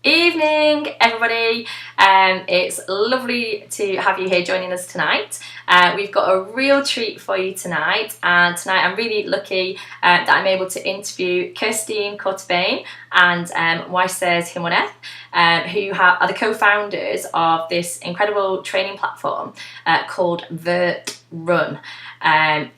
Evening, everybody. It's lovely to have you here joining us tonight. We've got a real treat for you tonight, and tonight I'm really lucky that I'm able to interview Kirsten, Kortebein and Moises, Jimenez, who are the co-founders of this incredible training platform called Vert Run.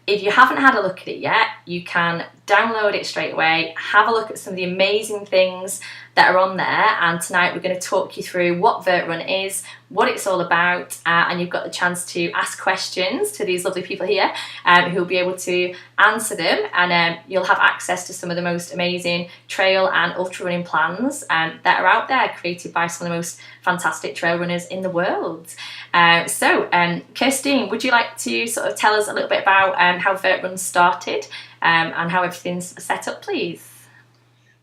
If you haven't had a look at it yet, you can download it straight away, have a look at some of the amazing things that are on there, and tonight we're going to talk you through what Vert Run is, what it's all about, and you've got the chance to ask questions to these lovely people here who will be able to answer them, and you'll have access to some of the most amazing trail and ultra running plans that are out there, created by some of the most fantastic trail runners in the world. So Kirsten, would you like to sort of tell us a little bit about how Vert Run started and how everything's set up, please?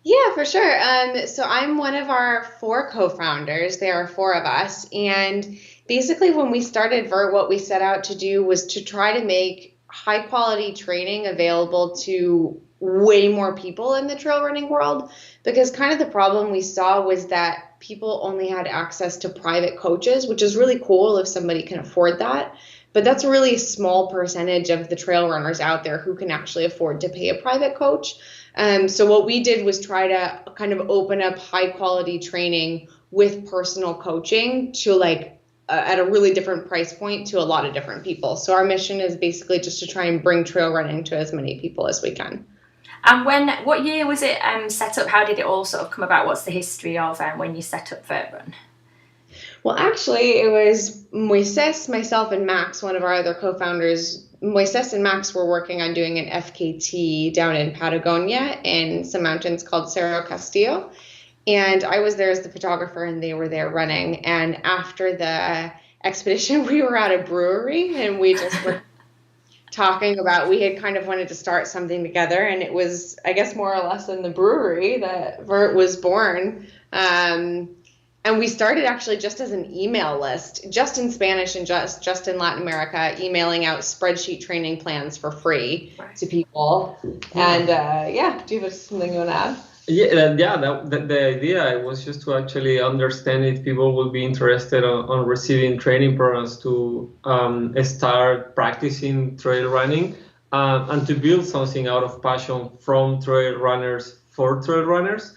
Yeah, for sure. So I'm one of our 4 co-founders. There are 4 of us. And basically when we started Vert, what we set out to do was to try to make high quality training available to way more people in the trail running world. Because kind of the problem we saw was that people only had access to private coaches, which is really cool if somebody can afford that. But that's a really small percentage of the trail runners out there who can actually afford to pay a private coach. So what we did was try to kind of open up high quality training with personal coaching to at a really different price point to a lot of different people. So our mission is basically just to try and bring trail running to as many people as we can. And what year was it set up? How did it all sort of come about? What's the history of when you set up Vert Run? Well, actually, it was Moises, myself, and Max, one of our other co-founders. Moises and Max were working on doing an FKT down in Patagonia in some mountains called Cerro Castillo. And I was there as the photographer, and they were there running. And after the expedition, we were at a brewery, and we just were talking about, we had kind of wanted to start something together. And it was, I guess, more or less in the brewery that Vert was born. And we started actually just as an email list, just in Spanish and just in Latin America, emailing out spreadsheet training plans for free to people. And do you have something you want to add? The idea was just to actually understand if people would be interested on receiving training programs to start practicing trail running and to build something out of passion from trail runners for trail runners.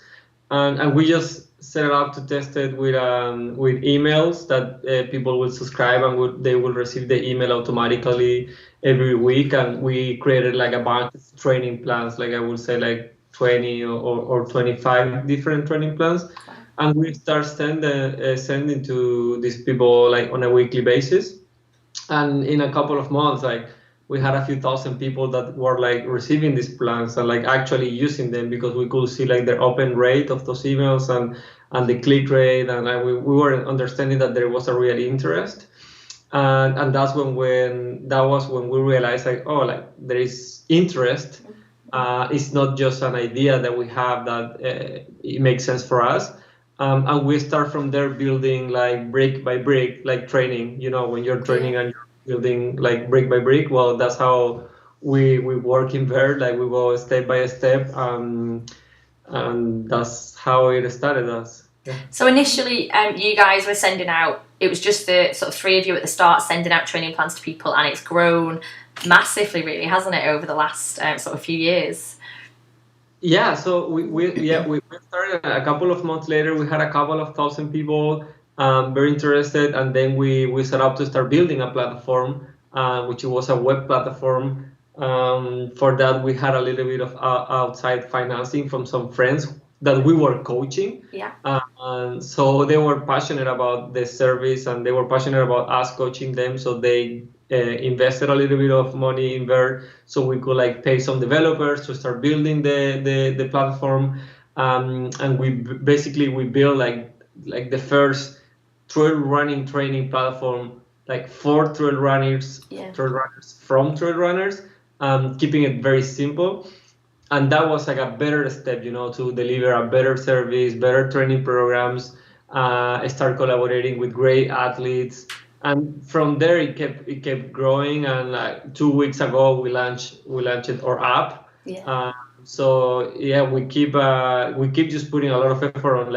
And we just set it up to test it with emails that people will subscribe, and they will receive the email automatically every week. And we created like a bunch of training plans, like I would say like 20 or 25 different training plans. And we start sending to these people like on a weekly basis. And in a couple of months, like we had a few thousand people that were like receiving these plans and like actually using them, because we could see like the open rate of those emails and the click rate, and we were understanding that there was a real interest, and that's when we realized like there is interest. It's not just an idea that we have that it makes sense for us, and we start from there building like brick by brick, like training. You know, when you're training and you're building like brick by brick, well, that's how we work in Vert. Like we go step by step, and that's how it started us. Yeah. So initially, you guys were sending out, it was just the sort of 3 of you at the start sending out training plans to people, and it's grown massively, really, hasn't it, over the last sort of few years? Yeah, so we started a couple of months later. We had a couple of thousand people very interested, and then we set up to start building a platform, which was a web platform. For that, we had a little bit of outside financing from some friends that we were coaching. Yeah. And so they were passionate about the service, and they were passionate about us coaching them. So they invested a little bit of money in Vert, so we could like pay some developers to start building the platform. And we built like the first trail running training platform, like for trail runners from trail runners, keeping it very simple. And that was like a better step, to deliver a better service, better training programs, start collaborating with great athletes. And from there, it kept growing. And like 2 weeks ago, we launched our app. Yeah. So yeah, we keep just putting a lot of effort on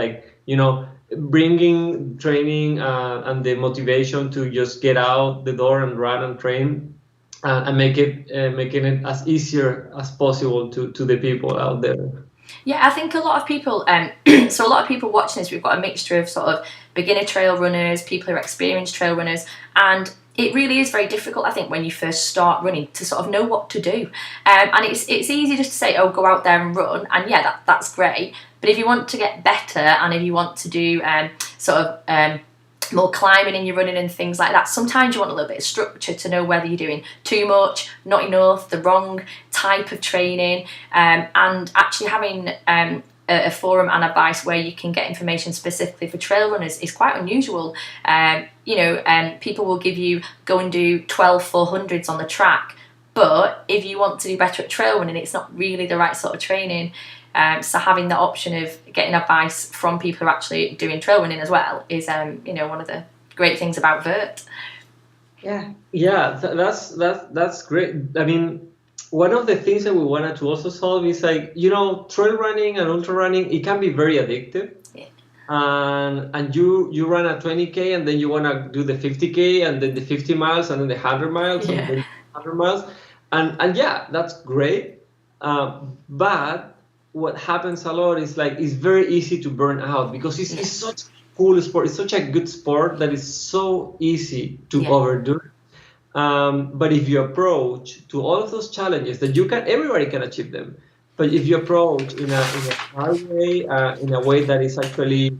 bringing training and the motivation to just get out the door and run and train, and making it as easier as possible to the people out there. Yeah, I think a lot of people, so a lot of people watching this, we've got a mixture of sort of beginner trail runners, people who are experienced trail runners, and it really is very difficult, I think, when you first start running to sort of know what to do. And it's easy just to say, oh, go out there and run, and yeah, that's great. But if you want to get better, and if you want to do more climbing in your running and things like that, sometimes you want a little bit of structure to know whether you're doing too much, not enough, the wrong type of training, and actually having a forum and advice where you can get information specifically for trail runners is quite unusual. People will give you, go and do 12 400s on the track, but if you want to do better at trail running, it's not really the right sort of training. So having the option of getting advice from people who are actually doing trail running as well is, one of the great things about Vert. Yeah, that's great. I mean, one of the things that we wanted to also solve is trail running and ultra running, it can be very addictive. Yeah. And you run a 20K and then you want to do the 50K and then the 50 miles and then the 100 miles and then 100 miles. And yeah, that's great. But what happens a lot is it's very easy to burn out because it's such a cool sport. It's such a good sport that is so easy to overdo. But if you approach to all of those challenges that everybody can achieve them. But if you approach in a hard way, in a way that is actually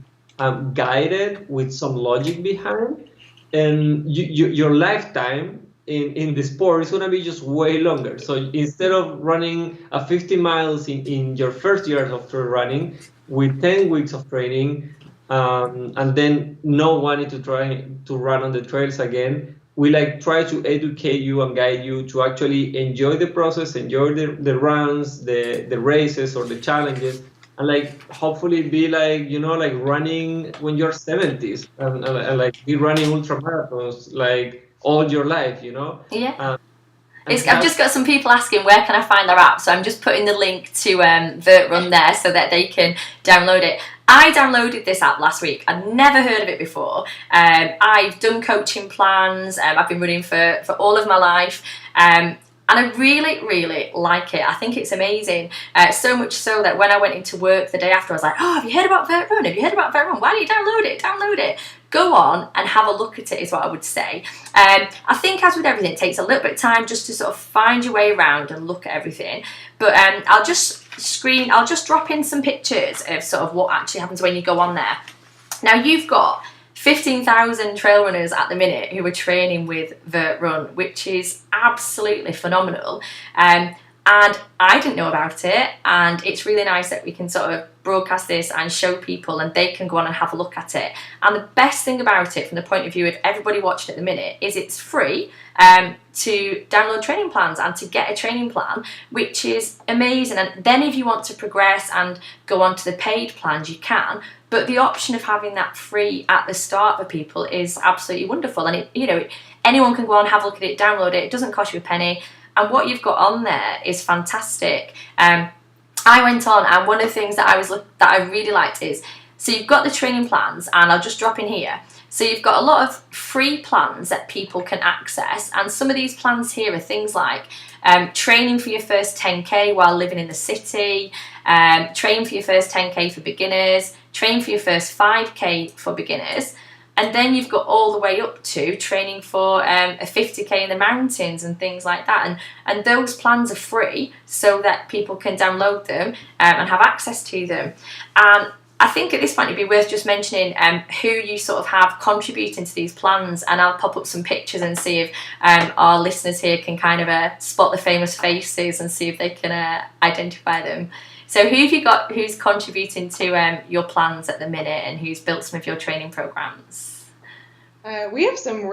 guided with some logic behind, and your lifetime in the sport is going to be just way longer. So instead of running 50 miles in your first year of trail running with 10 weeks of training, and then not wanting to try to run on the trails again, we try to educate you and guide you to actually enjoy the process, enjoy the runs, the races or the challenges, and hopefully be running when you're 70s and be running ultra marathons all your life, Yeah. I've just got some people asking where can I find their app, so I'm just putting the link to Vert Run there so that they can download it. I downloaded this app last week. I'd never heard of it before. I've done coaching plans. I've been running for all of my life. And I really, really like it. I think it's amazing. So much so that when I went into work the day after, I was like, oh, have you heard about Vert Run? Have you heard about Vert Run? Why don't you download it? Download it. Go on and have a look at it is what I would say. I think as with everything, it takes a little bit of time just to sort of find your way around and look at everything. But I'll just drop in some pictures of sort of what actually happens when you go on there. Now you've got 15,000 trail runners at the minute who are training with Vert Run, which is absolutely phenomenal. And I didn't know about it, and it's really nice that we can sort of broadcast this and show people and they can go on and have a look at it. And the best thing about it from the point of view of everybody watching at the minute is it's free to download training plans and to get a training plan, which is amazing. And then if you want to progress and go on to the paid plans, you can. But the option of having that free at the start for people is absolutely wonderful. And anyone can go on, have a look at it, download it. It doesn't cost you a penny. And what you've got on there is fantastic. I went on, and one of the things that I really liked is, so you've got the training plans, and I'll just drop in here. So you've got a lot of free plans that people can access, and some of these plans here are things like training for your first 10K while living in the city, train for your first 10K for beginners, train for your first 5K for beginners. And then you've got all the way up to training for a 50K in the mountains and things like that. And those plans are free so that people can download them and have access to them. And I think at this point it'd be worth just mentioning who you sort of have contributing to these plans. And I'll pop up some pictures and see if our listeners here can kind of spot the famous faces and see if they can identify them. So who have you got who's contributing to your plans at the minute and who's built some of your training programs? We have some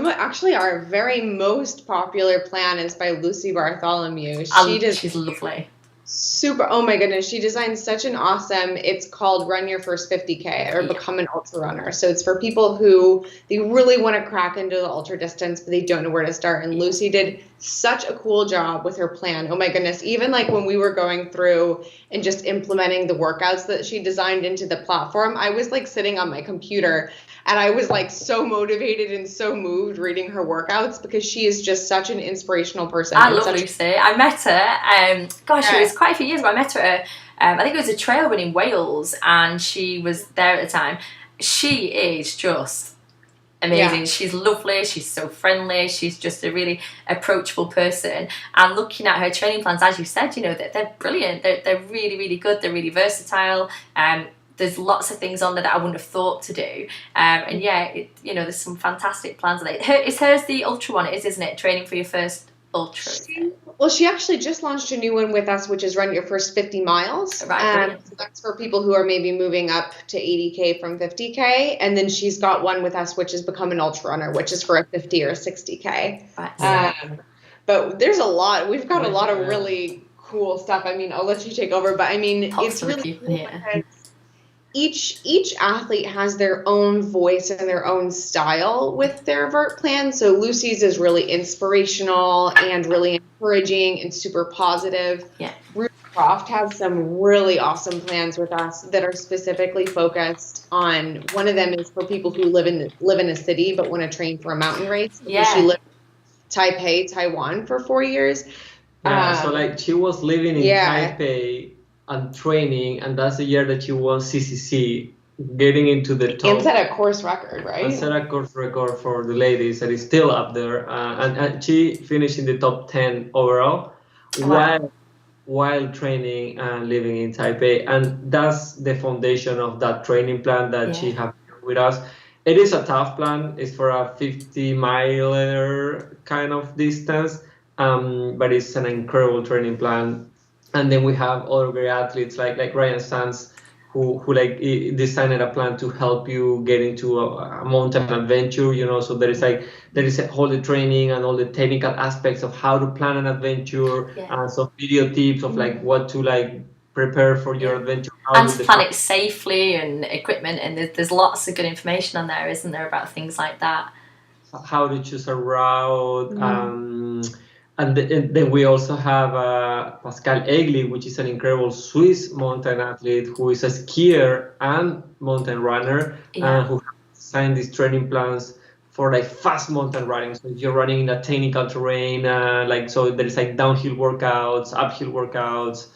actually our very most popular plan is by Lucy Bartholomew. She's lovely. super, oh my goodness, she designed such an awesome, it's called Run Your First 50K or Become an Ultra Runner. So it's for people who they really want to crack into the ultra distance, but they don't know where to start. And Lucy did such a cool job with her plan. Oh my goodness, even like when we were going through and just implementing the workouts that she designed into the platform, I was like sitting on my computer and I was like so motivated and so moved reading her workouts because she is just such an inspirational person. I love Lucy. I met her, it was quite a few years ago. I met her at, I think it was a trail run in Wales, and she was there at the time. She is just amazing. Yeah. She's lovely. She's so friendly. She's just a really approachable person. And looking at her training plans, as you said, you know, they're brilliant. They're really, really good. They're really versatile. There's lots of things on there that I wouldn't have thought to do. And yeah, there's some fantastic plans. Is hers the ultra one? Isn't it? Training for your first ultra. She actually just launched a new one with us, which is Run Your First 50 Miles. Right. So that's for people who are maybe moving up to 80K from 50K. And then she's got one with us, which is Become an Ultra Runner, which is for a 50 or 60K. Right. But there's a lot. We've got a lot of really cool stuff. I mean, I'll let you take over, but I mean, it's really cool because each athlete has their own voice and their own style with their vert plan. So Lucy's is really inspirational and really encouraging and super positive. Yeah. Ruth Croft has some really awesome plans with us that are specifically focused on. One of them is for people who live in a city but want to train for a mountain race. Yeah. She lived in Taipei, Taiwan for 4 years. Yeah. So like she was living in Taipei and training, and that's the year that she won CCC, getting into the top. And set a course record, right? And set a course record for the ladies that is still up there, and she finished in the top 10 overall, while training and living in Taipei, and that's the foundation of that training plan that she has with us. It is a tough plan. It's for a 50-miler kind of distance, but it's an incredible training plan. And then we have other great athletes like Ryan Sands, who designed a plan to help you get into a mountain adventure. So there is all the training and all the technical aspects of how to plan an adventure, and some video tips of what to prepare for your adventure. And to plan it safely and equipment, and there's lots of good information on there, isn't there, about things like that? How to choose a route. And then we also have Pascal Egli, which is an incredible Swiss mountain athlete who is a skier and mountain runner, and who has designed these training plans for fast mountain running. So if you're running in a technical terrain, so there's downhill workouts, uphill workouts.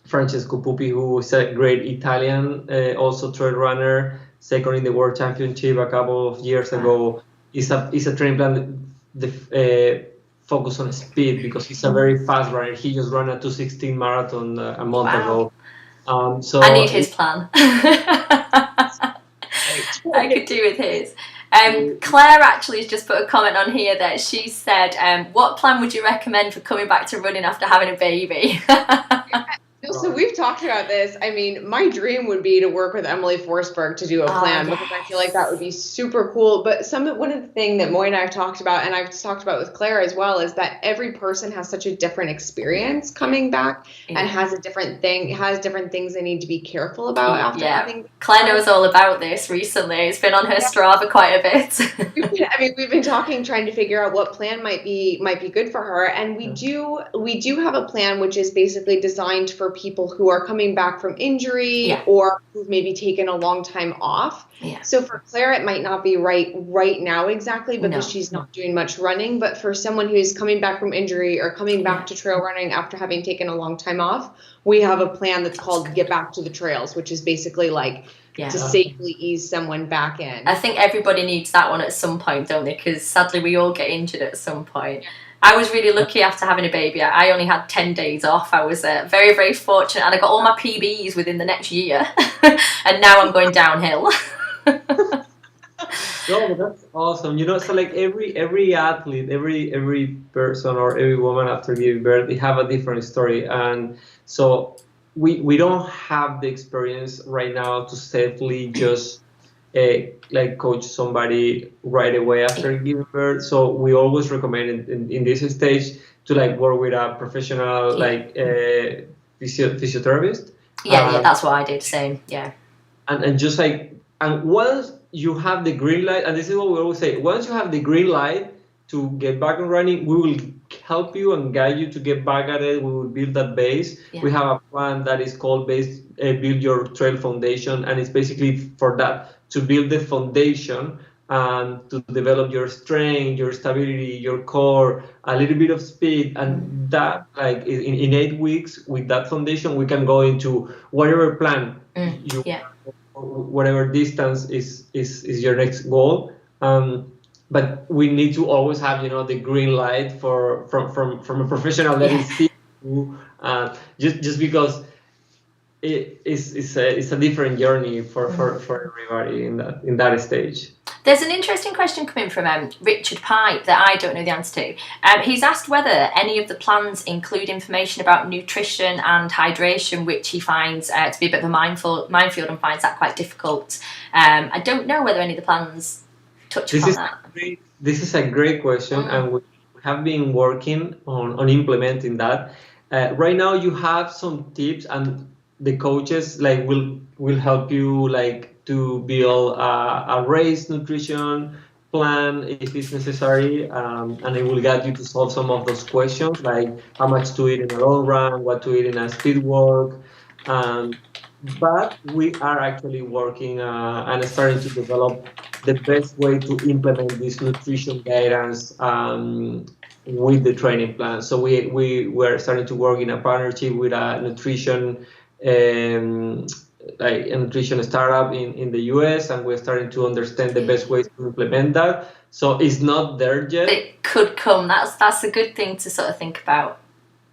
Francesco Pupi, who is a great Italian, also trail runner, second in the world championship a couple of years ago, is a training plan that focus on speed, because he's a very fast runner. He just ran a 2:16 marathon a month ago. So I need his plan. I could do with his. Claire actually has just put a comment on here that she said, what plan would you recommend for coming back to running after having a baby? So we've talked about this. I mean, my dream would be to work with Emily Forsberg to do a plan, because I feel like that would be super cool. But one of the things that Moy and I have talked about, and I've talked about with Claire as well, is that every person has such a different experience coming back and has different things they need to be careful about after having. Claire knows all about this recently. It's been on her Strava quite a bit. We've been talking, trying to figure out what plan might be good for her, and we do have a plan which is basically designed for people who are coming back from injury or who've maybe taken a long time off. Yeah. So for Claire, it might not be right now exactly, because she's not doing much running. But for someone who's coming back from injury or coming back to trail running after having taken a long time off, we have a plan that's called Get Back to the Trails, which is basically to safely ease someone back in. I think everybody needs that one at some point, don't they? Because sadly, we all get injured at some point. I was really lucky after having a baby. I only had 10 days off. I was very, very fortunate, and I got all my PBs within the next year. And now I'm going downhill. No, that's awesome. So every athlete, every person or every woman after giving birth, they have a different story. And so we don't have the experience right now to safely just coach somebody right away after giving birth. So we always recommend in this stage like work with a professional like physiotherapist. Yeah, that's what I did. Same, yeah. And just like, and once you have the green light, and this is what we always say, once you have the green light to get back and running, we will help you and guide you to get back at it. We will build that base. Yeah. We have a plan that is called Build Your Trail Foundation, and it's basically for that, to build the foundation and to develop your strength, your stability, your core, a little bit of speed, and that, like in 8 weeks with that foundation, we can go into whatever plan you, whatever distance is your next goal. But we need to always have, the green light from a professional that is seeing you, just because it's a different journey for everybody in that stage. There's an interesting question coming from Richard Pipe that I don't know the answer to. He's asked whether any of the plans include information about nutrition and hydration, which he finds to be a bit of a minefield and finds that quite difficult. I don't know whether any of the plans touch upon that. This is a great question, and we have been working on implementing that. Right now, you have some tips, and the coaches like will help you like to build a race nutrition plan if it's necessary, and it will guide you to solve some of those questions, like how much to eat in a long run, what to eat in a speed work. But we are actually working and starting to develop the best way to implement this nutrition guidance with the training plan. So we're starting to work in a partnership with a nutrition like a nutrition startup in the US, and we're starting to understand the best ways to implement that. So it's not there yet. It could come. That's a good thing to sort of think about.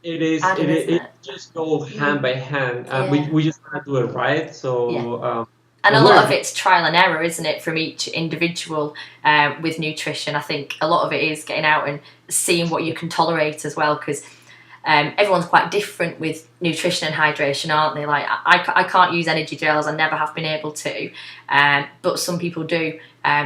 It is. It just goes hand by hand. We just want to do it right. So. And a lot of it's trial and error, isn't it, from each individual with nutrition. I think a lot of it is getting out and seeing what you can tolerate as well, because everyone's quite different with nutrition and hydration, aren't they? Like I can't use energy gels, I never have been able to, but some people do.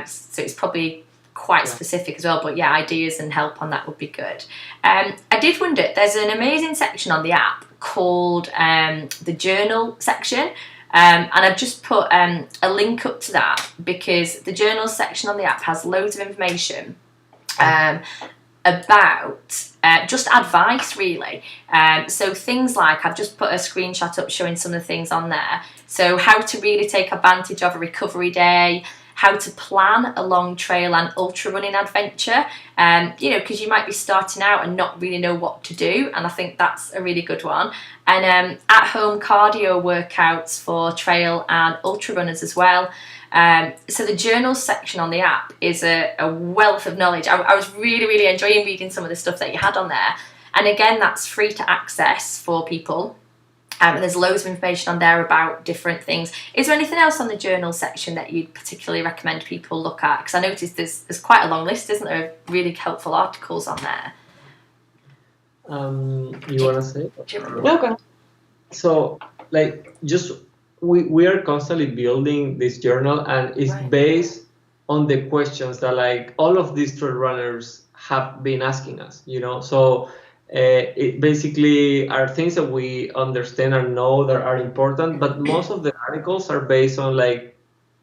So it's probably quite specific as well. But yeah, ideas and help on that would be good. I did wonder, there's an amazing section on the app called the journal section. And I've just put a link up to that, because the journal section on the app has loads of information about just advice, really. So things like, I've just put a screenshot up showing some of the things on there. So how to really take advantage of a recovery day, how to plan a long trail and ultra running adventure, because you might be starting out and not really know what to do, and I think that's a really good one. And at-home cardio workouts for trail and ultra runners as well. So the journal section on the app is a wealth of knowledge. I was really, really enjoying reading some of the stuff that you had on there. And again, that's free to access for people. And there's loads of information on there about different things. Is there anything else on the journal section that you'd particularly recommend people look at? Because I noticed there's quite a long list, isn't there, of really helpful articles on there. You want to say? No, go ahead. So, like, just we are constantly building this journal, and it's based on the questions that like all of these trail runners have been asking us. So. It basically are things that we understand and know that are important, but most of the articles are based on like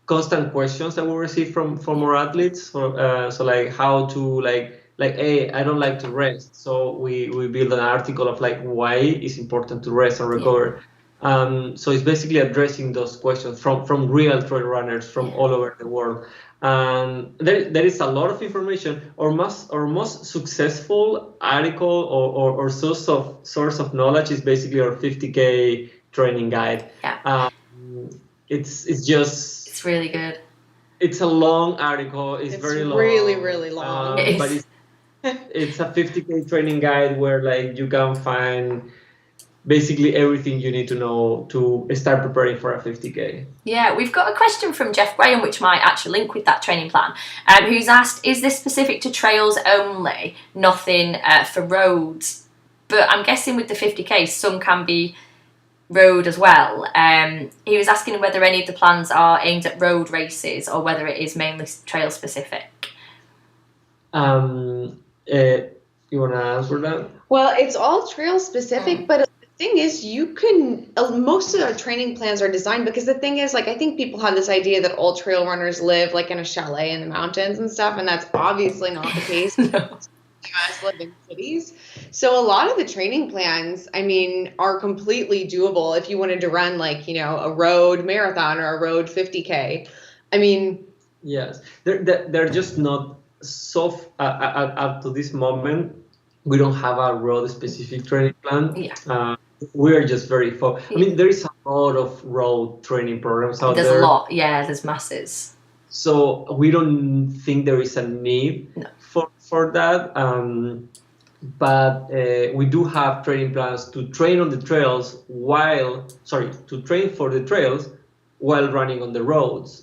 constant questions that we receive from our athletes. So like how to like hey, I don't like to rest. So we build an article of like why it's important to rest and recover. So it's basically addressing those questions from real trail runners from all over the world. And there is a lot of information. Our most successful article or source of knowledge is basically our 50K training guide. It's really good. It's a long article. It's very long. Really long. But it's a 50K training guide where like you can find basically everything you need to know to start preparing for a 50K. Yeah, we've got a question from Jeff Graham, which might actually link with that training plan, who's asked, is this specific to trails only, nothing for roads? But I'm guessing with the 50K, some can be road as well. He was asking whether any of the plans are aimed at road races or whether it is mainly trail specific. You want to answer that? Well, it's all trail specific, but the thing is, you can, most of our training plans are designed because the thing is, like, I think people have this idea that all trail runners live like in a chalet in the mountains and stuff, and that's obviously not the case. No. US live in cities. So a lot of the training plans, I mean, are completely doable if you wanted to run like, a road marathon or a road 50K. I mean, Yes, they're just not so up to this moment. We don't have a road specific training plan. Yeah. We're just very I mean, there is a lot of road training programs out There's there. a lot, yeah, there's masses. So we don't think there is a need for that. But we do have training plans to train on the trails to train for the trails while running on the roads,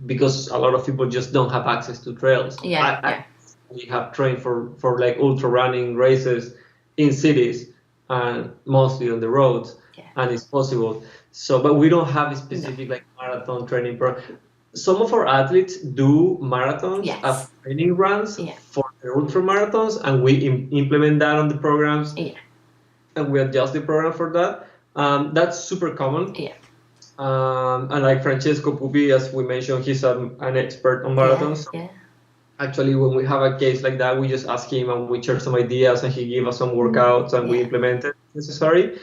because a lot of people just don't have access to trails. We have trained for like ultra running races in cities and mostly on the roads, and it's possible. So, but we don't have a specific like marathon training program. Some of our athletes do marathons as training runs for the ultra marathons, and we implement that on the programs, and we adjust the program for that. That's super common. And like Francesco Pupi, as we mentioned, he's an expert on marathons. Actually, when we have a case like that, we just ask him and we share some ideas, and he gives us some workouts, and we implement it if necessary.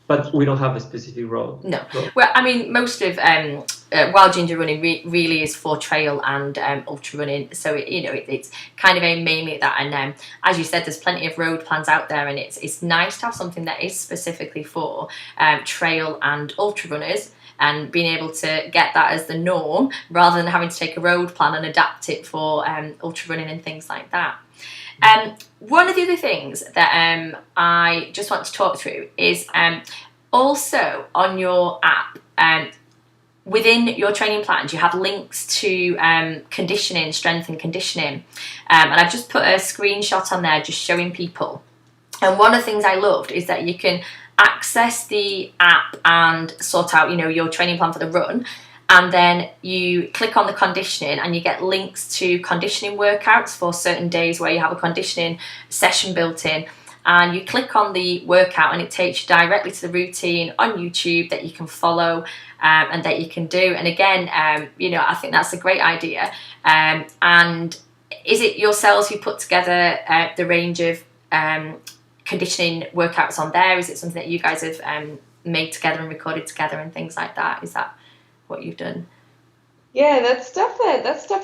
But we don't have a specific road. No. Well, I mean, most of Wild Ginger running really is for trail and ultra running. So, it's kind of aimed mainly at that. And as you said, there's plenty of road plans out there, and it's nice to have something that is specifically for trail and ultra runners, and being able to get that as the norm rather than having to take a road plan and adapt it for ultra running and things like that. One of the other things that I just want to talk through is also on your app, within your training plans, you have links to conditioning, strength and conditioning. And I've just put a screenshot on there just showing people. And one of the things I loved is that you can access the app and sort out, your training plan for the run. And then you click on the conditioning and you get links to conditioning workouts for certain days where you have a conditioning session built in. And you click on the workout and it takes you directly to the routine on YouTube that you can follow and that you can do. And again, I think that's a great idea. And is it yourselves who put together the range of conditioning workouts on there? Is it something that you guys have made together and recorded together and things like that? Is that what you've done? Yeah, that's stuff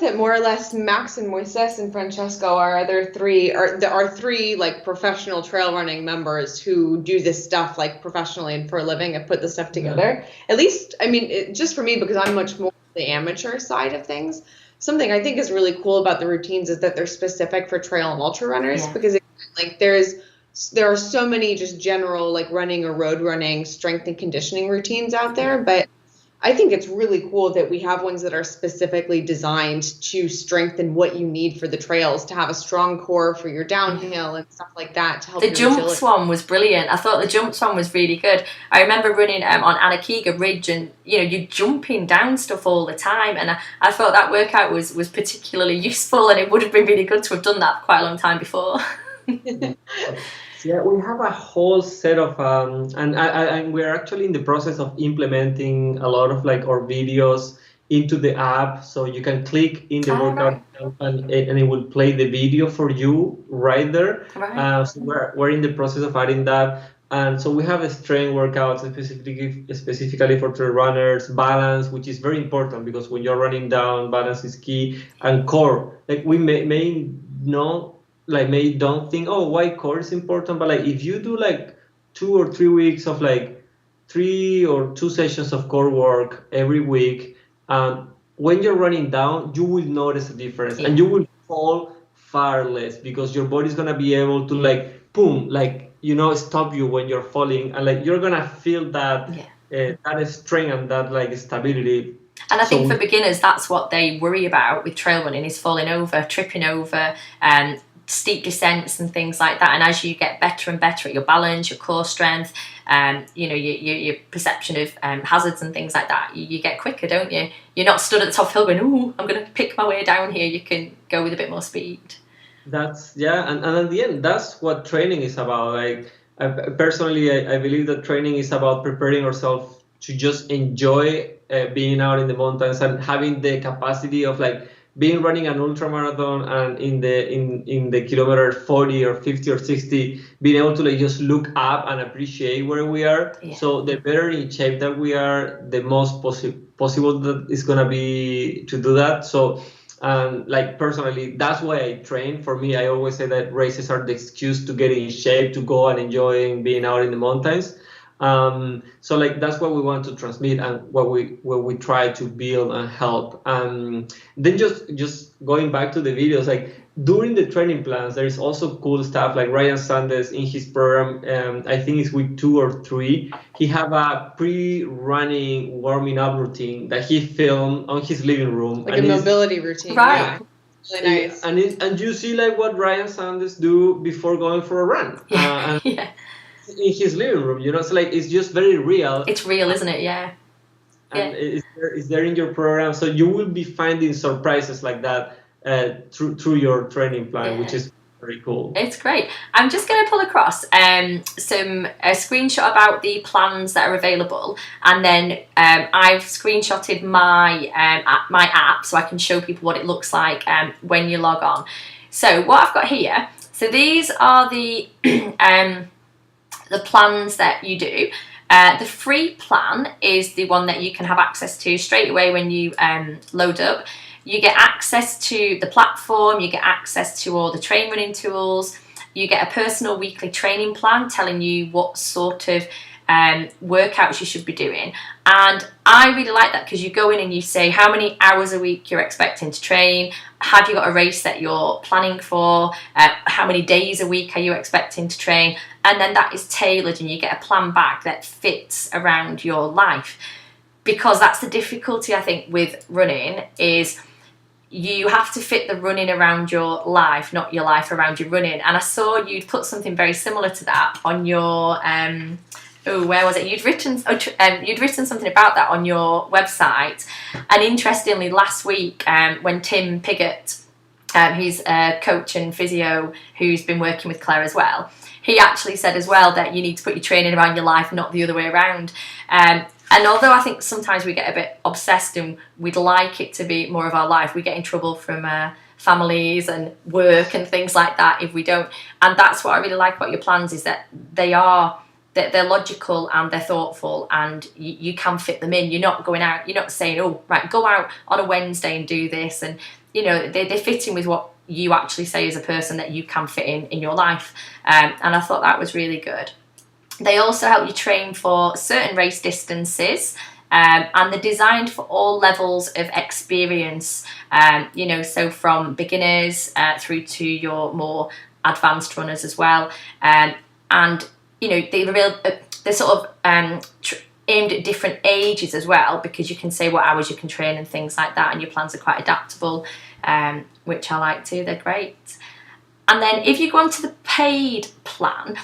that more or less Max and Moises and Francesco are our three like professional trail running members who do this stuff like professionally and for a living and put this stuff together. At least, I mean, just for me, because I'm much more the amateur side of things. Something I think is really cool about the routines is that they're specific for trail and ultra runners, because like there are so many just general like running or road running strength and conditioning routines out there, but I think it's really cool that we have ones that are specifically designed to strengthen what you need for the trails, to have a strong core for your downhill and stuff like that to help. The jumps one was brilliant. I thought the jumps one was really good. I remember running on Anakiga Ridge, and you're jumping down stuff all the time, and I thought that workout was particularly useful, and it would have been really good to have done that quite a long time before. Yeah, we have a whole set of, and we're actually in the process of implementing a lot of like our videos into the app, so you can click in the workout and it will play the video for you right there. So we're in the process of adding that, and so we have a strength workout specifically for trail runners, balance, which is very important because when you're running down, balance is key, and core. Like we may don't think, oh, why core is important, but like if you do like 2 or 3 weeks of like 3 or 2 sessions of core work every week, when you're running down, you will notice a difference, and you will fall far less because your body's gonna be able to like boom, like stop you when you're falling, and like you're gonna feel that that strength and that like stability. And I think for beginners, that's what they worry about with trail running, is falling over, tripping over, steep descents and things like that. And as you get better and better at your balance, your core strength, your perception of hazards and things like that, you get quicker, don't you? You're not stood at the top hill going, ooh, I'm going to pick my way down here. You can go with a bit more speed. That's and at the end, that's what training is about. Like personally, I believe that training is about preparing ourselves to just enjoy being out in the mountains and having the capacity of like being running an ultra marathon and in the kilometer 40 or 50 or 60, being able to like just look up and appreciate where we are. Yeah. So the better in shape that we are, the most possible that is gonna be to do that. So and like personally, that's why I train. For me, I always say that races are the excuse to get in shape, to go and enjoying being out in the mountains. So like that's what we want to transmit and what we try to build and help. Then just going back to the videos, like during the training plans, there is also cool stuff like Ryan Sanders in his program. I think it's week 2 or 3. He have a pre-running warming up routine that he filmed on his living room, like a mobility routine, right? Yeah. Really nice. And you see like what Ryan Sanders do before going for a run. Yeah. In his living room, so like it's just very real. It's real, isn't it? Yeah. And it's there in your program, so you will be finding surprises like that through your training plan, which is very cool. It's great. I'm just going to pull across a screenshot about the plans that are available, and then I've screenshotted my app so I can show people what it looks like when you log on. So what I've got here, so these are the plans that you do. The free plan is the one that you can have access to straight away when you load up. You get access to the platform, you get access to all the train running tools, you get a personal weekly training plan telling you what sort of workouts you should be doing. And I really like that because you go in and you say how many hours a week you're expecting to train, have you got a race that you're planning for, how many days a week are you expecting to train, and then that is tailored and you get a plan back that fits around your life. Because that's the difficulty, I think, with running is you have to fit the running around your life, not your life around your running. And I saw you'd put something very similar to that on your where was it? You'd written something about that on your website. And interestingly, last week when Tim Piggott, he's a coach and physio who's been working with Claire as well, he actually said as well that you need to put your training around your life, not the other way around. And although I think sometimes we get a bit obsessed and we'd like it to be more of our life, we get in trouble from families and work and things like that if we don't. And that's what I really like about your plans, is that they're logical and they're thoughtful, and you can fit them in. You're not going out, you're not saying, oh, right, go out on a Wednesday and do this. And, they fit in with what you actually say as a person that you can fit in your life. And I thought that was really good. They also help you train for certain race distances, and they're designed for all levels of experience, so from beginners through to your more advanced runners as well. And, they're sort of aimed at different ages as well, because you can say what hours you can train and things like that, and your plans are quite adaptable, which I like too. They're great. And then if you go on to the paid plan,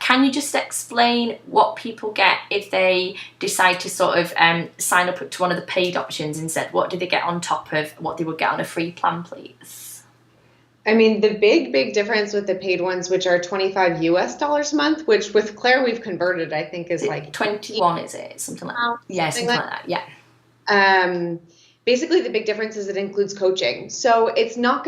can you just explain what people get if they decide to sort of sign up to one of the paid options instead? What do they get on top of what they would get on a free plan, please? I mean, the big difference with the paid ones, which are $25 US a month, which with Claire we've converted, I think is like 21, is it? Something like that. Yeah, something like that. Yeah. Basically, the big difference is it includes coaching. So it's not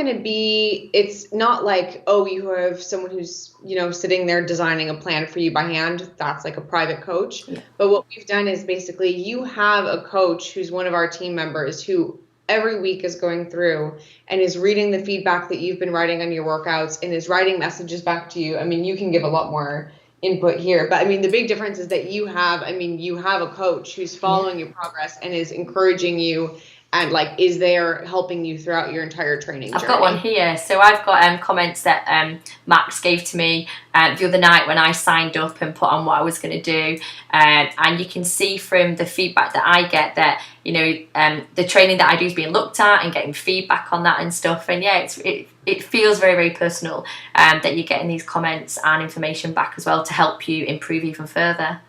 like, oh, you have someone who's, sitting there designing a plan for you by hand. That's like a private coach. Yeah. But what we've done is basically you have a coach who's one of our team members who every week is going through and is reading the feedback that you've been writing on your workouts and is writing messages back to you. I mean, you can give a lot more input here, but I mean, the big difference is that you have a coach who's following your progress and is encouraging you and like is there helping you throughout your entire training journey. I've got one here. So I've got comments that Max gave to me the other night when I signed up and put on what I was going to do, and you can see from the feedback that I get that the training that I do is being looked at and getting feedback on that and stuff. And yeah, it feels very, very personal that you're getting these comments and information back as well to help you improve even further.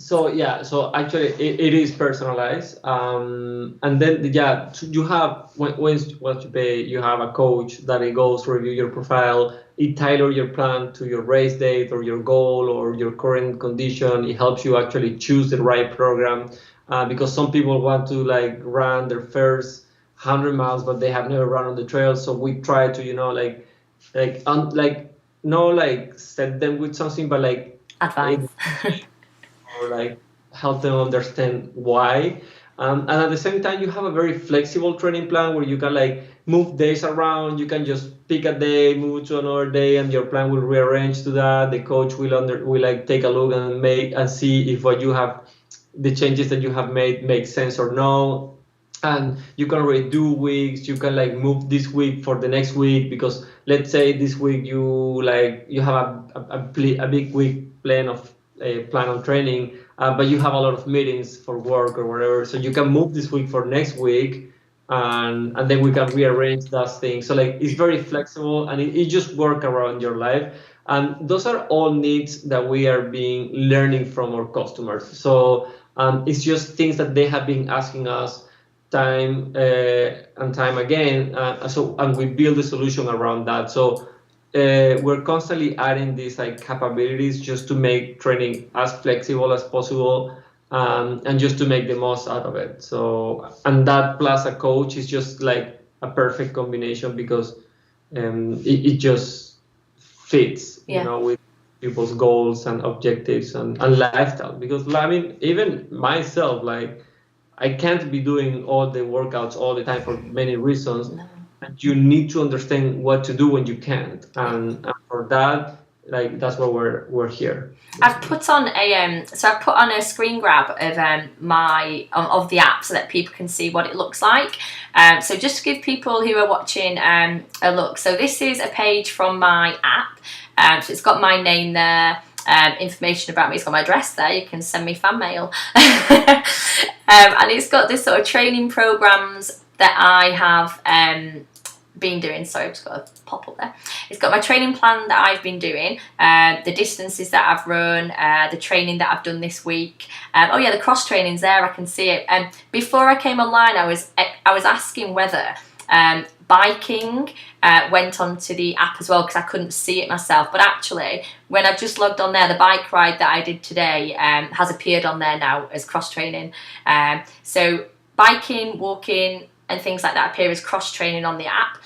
So actually it is personalized, and then you have once you pay, you have a coach that it goes review your profile. It tailor your plan to your race date or your goal or your current condition. It helps you actually choose the right program, because some people want to like run their first 100 miles, but they have never run on the trail. So we try to no like set them with something, but like Advice. or like help them understand why. And at the same time, you have a very flexible training plan where you can like move days around. You can just pick a day, move to another day, and your plan will rearrange to that. The coach will like take a look and see if what you have, the changes that you have made make sense or no. And you can redo weeks. You can like move this week for the next week, because let's say this week you have a big week plan on training, but you have a lot of meetings for work or whatever, so you can move this week for next week, and then we can rearrange those things. So like it's very flexible, and it just work around your life. And those are all needs that we are being learning from our customers. So it's just things that they have been asking us time and time again. And we build a solution around that. So we're constantly adding these like capabilities just to make training as flexible as possible, and just to make the most out of it. So, and that plus a coach is just like a perfect combination, because it just fits, with people's goals and objectives and lifestyle. Because I mean, even myself, like I can't be doing all the workouts all the time for many reasons. No. And you need to understand what to do when you can't, and for that, like that's why we're here. I've put on a screen grab of of the app so that people can see what it looks like. So just to give people who are watching a look. So this is a page from my app. So it's got my name there, information about me. It's got my address there. You can send me fan mail, and it's got this sort of training programs that I have been doing. Sorry, I've just got a pop up there. It's got my training plan that I've been doing, the distances that I've run, the training that I've done this week. The cross training's there. I can see it. Before I came online, I was asking whether biking went onto the app as well, because I couldn't see it myself. But actually, when I've just logged on there, the bike ride that I did today has appeared on there now as cross training. So biking, walking, and things like that appear as cross training on the app.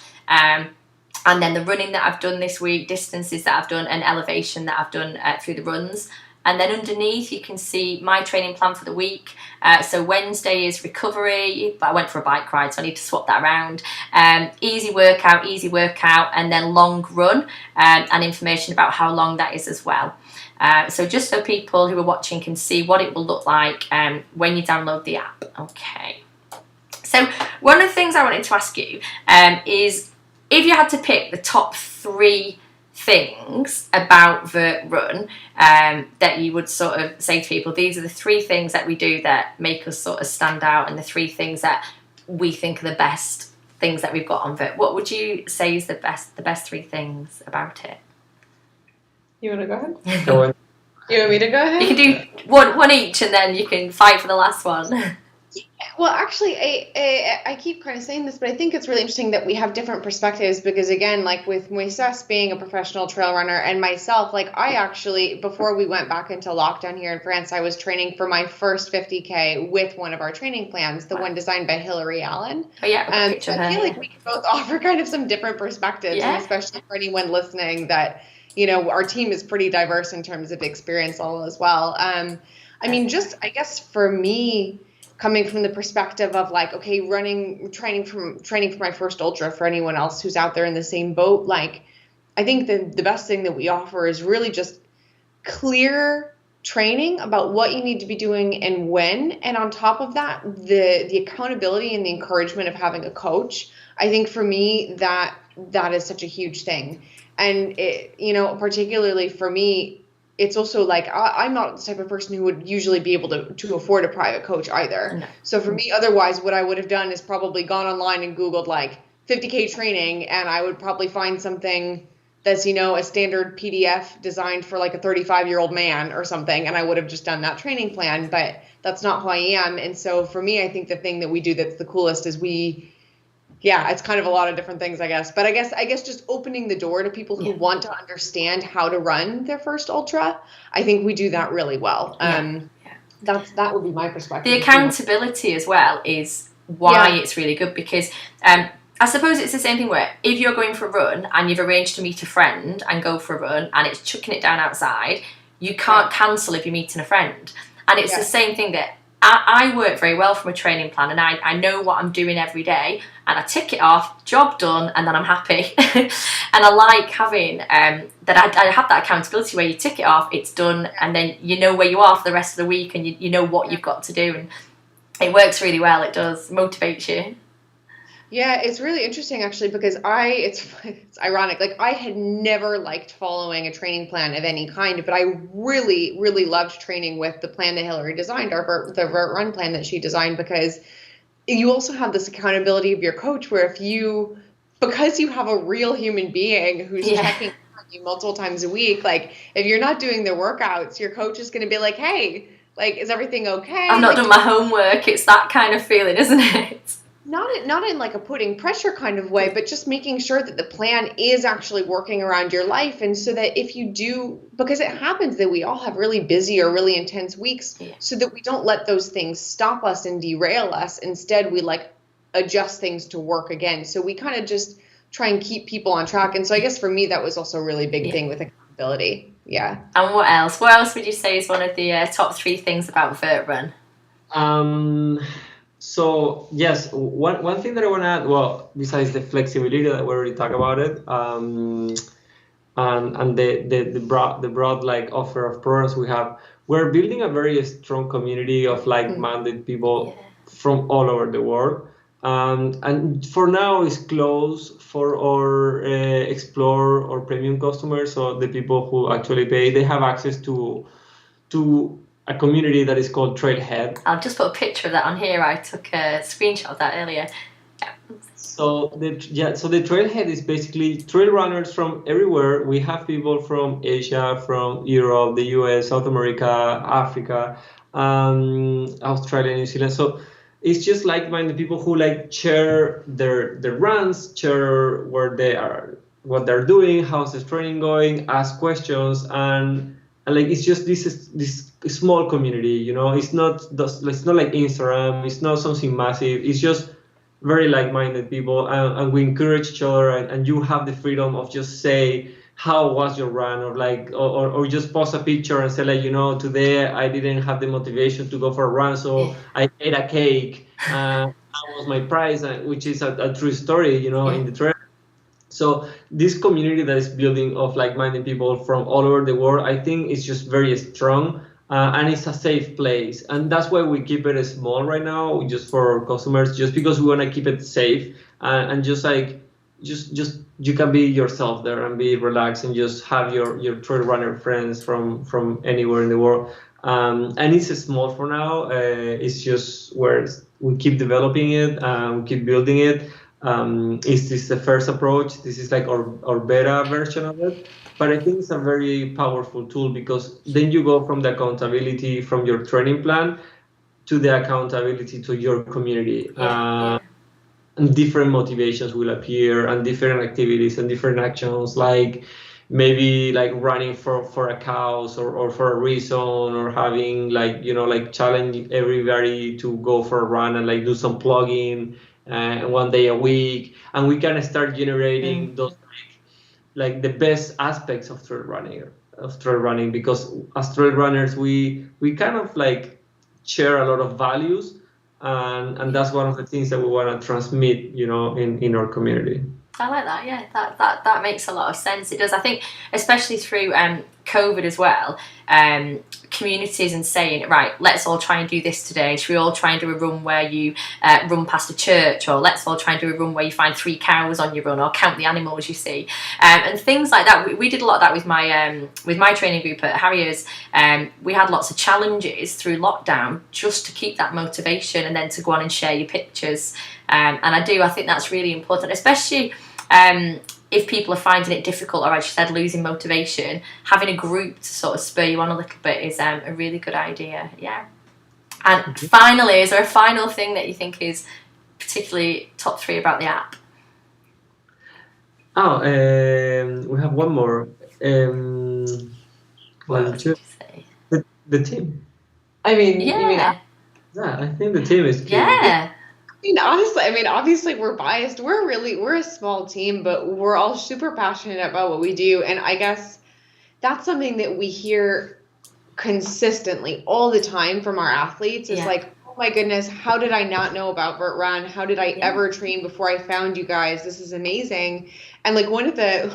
And then the running that I've done this week, distances that I've done, and elevation that I've done through the runs. And then underneath you can see my training plan for the week. So Wednesday is recovery, but I went for a bike ride, so I need to swap that around. Easy workout, and then long run, and information about how long that is as well. So just so people who are watching can see what it will look like when you download the app. Okay. So one of the things I wanted to ask you is if you had to pick the top 3 things about Vert Run that you would sort of say to people, these are the 3 things that we do that make us sort of stand out, and the 3 things that we think are the best things that we've got on Vert, what would you say is the best 3 things about it? You want to go ahead? Go on. You want me to go ahead? You can do one each, and then you can fight for the last one. Well, actually, I keep kind of saying this, but I think it's really interesting that we have different perspectives, because again, like with Moises being a professional trail runner and myself, like I actually, before we went back into lockdown here in France, I was training for my first 50K with one of our training plans, the one designed by Hilary Allen. Oh yeah. So I feel like we can both offer kind of some different perspectives, and especially for anyone listening that, our team is pretty diverse in terms of experience level as well. I mean, just, I guess for me, coming from the perspective of like, okay, training for my first ultra, for anyone else who's out there in the same boat, like, I think the best thing that we offer is really just clear training about what you need to be doing and when. And on top of that, the accountability and the encouragement of having a coach. I think for me, that is such a huge thing. And it, particularly for me, it's also like I'm not the type of person who would usually be able to afford a private coach either. No. So for me, otherwise, what I would have done is probably gone online and Googled like 50K training, and I would probably find something that's, a standard PDF designed for like a 35-year-old man or something, and I would have just done that training plan, but that's not who I am. And so for me, I think the thing that we do that's the coolest is it's kind of a lot of different things, I guess. But I guess just opening the door to people who want to understand how to run their first ultra. I think we do that really well. That would be my perspective. The accountability as well is why it's really good, because I suppose it's the same thing where if you're going for a run and you've arranged to meet a friend and go for a run and it's chucking it down outside, you can't cancel if you're meeting a friend. And it's the same thing that I work very well from a training plan, and I know what I'm doing every day, and I tick it off, job done, and then I'm happy. And I like having that I have that accountability where you tick it off, it's done, and then you know where you are for the rest of the week, and you know what you've got to do, and it works really well. It does, motivates you. Yeah, it's really interesting actually, because it's ironic. Like, I had never liked following a training plan of any kind, but I really, really loved training with the plan that Hillary designed, the Vert Run plan that she designed, because you also have this accountability of your coach where because you have a real human being who's checking on you multiple times a week, like if you're not doing the workouts, your coach is going to be like, hey, like, is everything okay? I've not done my homework. It's that kind of feeling, isn't it? Not in like a putting pressure kind of way, but just making sure that the plan is actually working around your life. And so that if you do, because it happens that we all have really busy or really intense weeks, so that we don't let those things stop us and derail us. Instead, we like adjust things to work again. So we kind of just try and keep people on track. And so I guess for me, that was also a really big thing with accountability. Yeah. And what else? What else would you say is one of the top 3 things about Vert Run? So yes, one thing that I want to add, well, besides the flexibility that we already talked about it, and the broad like offer of programs we have, we're building a very strong community of like-minded people from all over the world. And for now, it's closed for our Explore or Premium customers. So the people who actually pay, they have access to a community that is called Trailhead. I'll just put a picture of that on here. I took a screenshot of that earlier. So the Trailhead is basically trail runners from everywhere. We have people from Asia, from Europe, the US, South America, Africa, Australia, New Zealand. So it's just like-minded people who like share their runs, share where they are, what they're doing, how's the training going, ask questions, and like it's just this small community, It's not like Instagram. It's not something massive. It's just very like-minded people, and we encourage each other. And you have the freedom of just say how was your run, or just post a picture and say like, today I didn't have the motivation to go for a run, so I ate a cake. That was my prize, which is a true story, in the trail. So this community that is building of like-minded people from all over the world, I think is just very strong, and it's a safe place. And that's why we keep it small right now, just for our customers, just because we want to keep it safe, and just you can be yourself there and be relaxed and just have your trail runner friends from anywhere in the world. And it's small for now. It's just where we keep developing it, we keep building it. Is this the first approach? This is like our beta version of it, but I think it's a very powerful tool, because then you go from the accountability from your training plan to the accountability to your community, and different motivations will appear, and different activities and different actions, like maybe like running for a cause or for a reason, or having like challenge everybody to go for a run and like do some plugging. One day a week, and we can start generating those like the best aspects of trail running, because as trail runners we kind of like share a lot of values, and that's one of the things that we want to transmit, in our community. I like that. Yeah, that makes a lot of sense. It does. I think especially through COVID as well, communities and saying, right, let's all try and do this today. Should we all try and do a run where you run past a church, or let's all try and do a run where you find 3 cows on your run, or count the animals you see, and things like that. We did a lot of that with my training group at Harriers. We had lots of challenges through lockdown just to keep that motivation, and then to go on and share your pictures. And I think that's really important, especially if people are finding it difficult, or as you said, losing motivation, having a group to sort of spur you on a little bit is a really good idea. Yeah. And finally, is there a final thing that you think is particularly top 3 about the app? Oh, we have one more. What did you say? The team. I mean, yeah. I think the team is key. Yeah. Obviously we're biased. We're a small team, but we're all super passionate about what we do. And I guess that's something that we hear consistently all the time from our athletes is like, oh my goodness, how did I not know about Vert Run? How did I ever train before I found you guys? This is amazing. And like one of the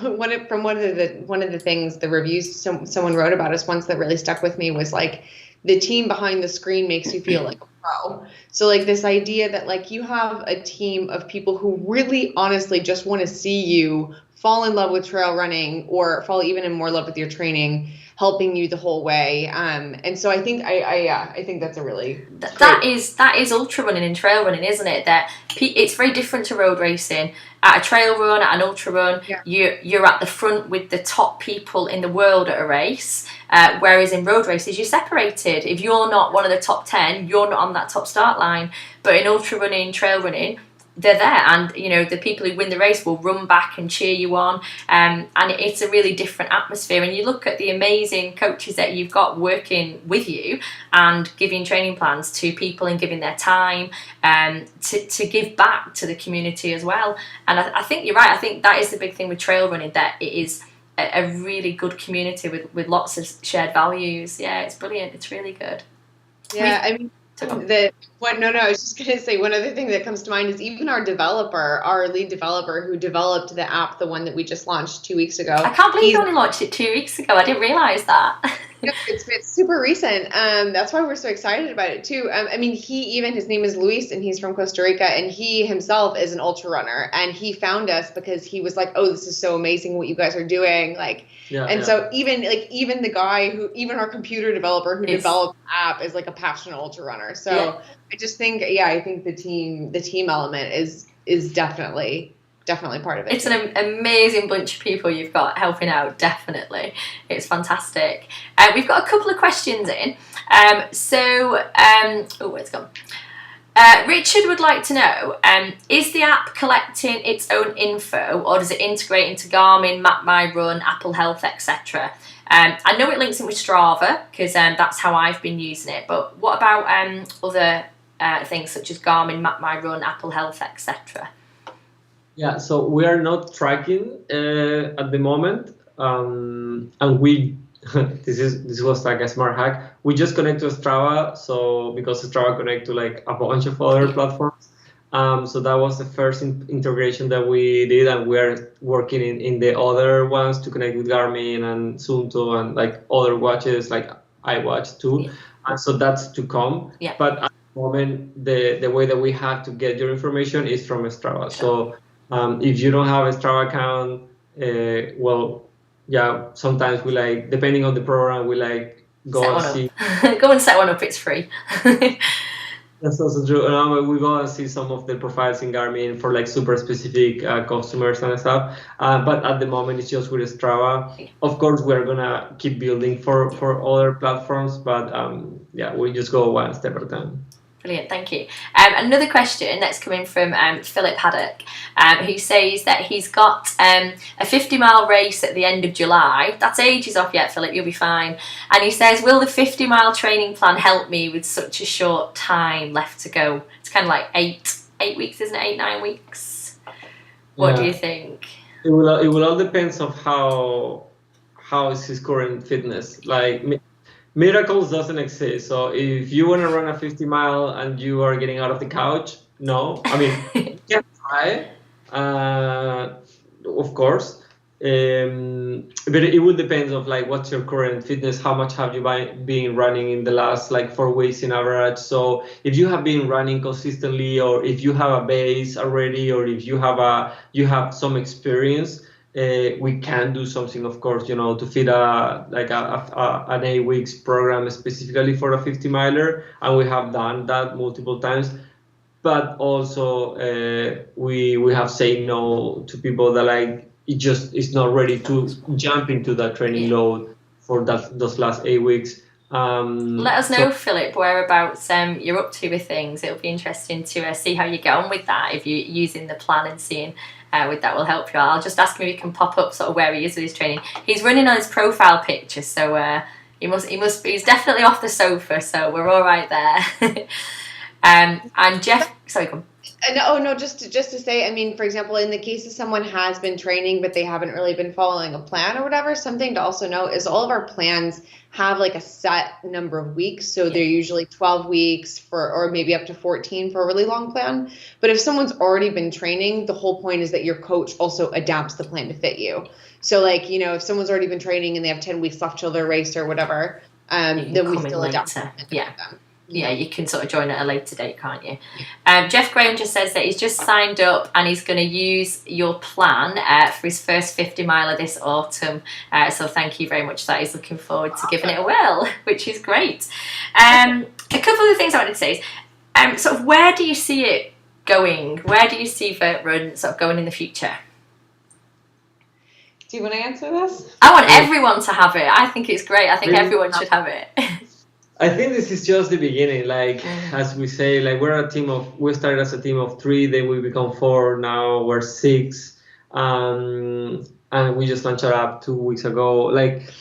things, the reviews someone wrote about us once that really stuck with me was like, the team behind the screen makes you feel like a pro. So like this idea that like you have a team of people who really honestly just want to see you fall in love with trail running or fall even in more love with your training, helping you the whole way. And so I think I think that's a really that is ultra running and trail running, isn't it? That it's very different to road racing. At a trail run, at an ultra run, you're at the front with the top people in the world at a race. Whereas in road races, you're separated. If you're not one of the top 10, you're not on that top start line. But in ultra running, trail running, they're there, and you know the people who win the race will run back and cheer you on, and it's a really different atmosphere. And you look at the amazing coaches that you've got working with you and giving training plans to people and giving their time to give back to the community as well. And I think you're right. I think that is the big thing with trail running, that it is a really good community with lots of shared values. Yeah, it's brilliant. It's really good. Yeah, I was just going to say one other thing that comes to mind is even our lead developer who developed the app, the one that we just launched 2 weeks ago. I can't believe you only launched it 2 weeks ago. I didn't realize that. It's super recent. That's why we're so excited about it too. His name is Luis and he's from Costa Rica, and he himself is an ultra runner, and he found us because he was like, oh, this is so amazing what you guys are doing. So even the guy even our computer developer who developed the app is like a passionate ultra runner. So I just think, I think the team element is definitely part of it. It's an amazing bunch of people you've got helping out, definitely. It's fantastic. We've got a couple of questions in. Where's it gone? Richard would like to know, is the app collecting its own info, or does it integrate into Garmin, Map My Run, Apple Health, etc.? I know it links in with Strava because that's how I've been using it, but what about other things such as Garmin, Map My Run, Apple Health, etc.? Yeah, so we are not tracking at the moment, and we this was like a smart hack. We just connect to Strava, so because Strava connect to like a bunch of other platforms. So that was the first integration that we did, and we are working in the other ones to connect with Garmin and Suunto and like other watches like iWatch too. And so that's to come. Yeah. But at the moment, the way that we have to get your information is from Strava. So if you don't have a Strava account, sometimes we like, depending on the program, we like go and see. Go and set one up, it's free. That's also true. We go and see some of the profiles in Garmin for like super specific customers and stuff. But at the moment, it's just with Strava. Of course, we're gonna keep building for other platforms, but we just go one step at a time. Brilliant, thank you. Another question that's coming from Philip Haddock, who says that he's got a 50-mile race at the end of July. That's ages off yet, Philip, you'll be fine. And he says, will the 50-mile training plan help me with such a short time left to go? It's kind of like 8 weeks, isn't it? 9 weeks? What do you think? It will all depend on how is his current fitness. Like, miracles doesn't exist. So if you want to run a 50-mile and you are getting out of the couch, no. I mean, you can try, of course. But it would depend of like what's your current fitness, how much have you been running in the last like 4 weeks in average. So if you have been running consistently, or if you have a base already, or if you have some experience, we can do something, of course, to fit an 8 weeks program specifically for a 50-miler, and we have done that multiple times. But also we have said no to people that like it just is not ready to jump into that training load for those last 8 weeks. Let us know, Philip, whereabouts you're up to with things. It'll be interesting to see how you get on with that. If you're using the plan and seeing with that will help you. I'll just ask him if he can pop up sort of where he is with his training. He's running on his profile picture, so he's definitely off the sofa, so we're all right there. And Jeff, sorry, come. No, just to say, I mean, for example, in the case of someone has been training, but they haven't really been following a plan or whatever, something to also note is all of our plans have like a set number of weeks. So they're usually 12 weeks or maybe up to 14 for a really long plan. But if someone's already been training, the whole point is that your coach also adapts the plan to fit you. So like, if someone's already been training and they have 10 weeks left till their race or whatever, then we still adapt them. Yeah, you can sort of join at a later date, can't you? Jeff Graham just says that he's just signed up and he's going to use your plan for his first 50 miler this autumn. So thank you very much for that. He's looking forward to giving it a whirl, which is great. A couple of the things I wanted to say is, sort of where do you see it going? Where do you see Vert Run sort of going in the future? Do you want to answer this? I want everyone to have it. I think it's great. I think everyone should have it. I think this is just the beginning. Like, as we say, like we started as a team of 3, then we become 4, now we're 6. And we just launched our app 2 weeks ago. Like,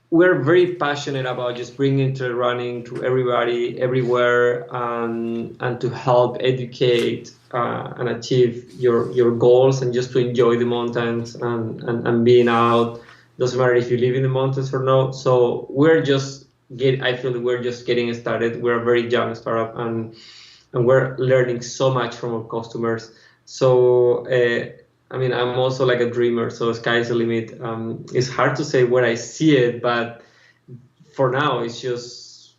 we're very passionate about just bringing trail running to everybody, everywhere, and to help educate and achieve your goals, and just to enjoy the mountains and being out. Doesn't matter if you live in the mountains or not. So I feel that we're just getting started. We're a very young startup, and we're learning so much from our customers. So, I mean, I'm also like a dreamer, so sky's the limit. It's hard to say where I see it, but for now, it's just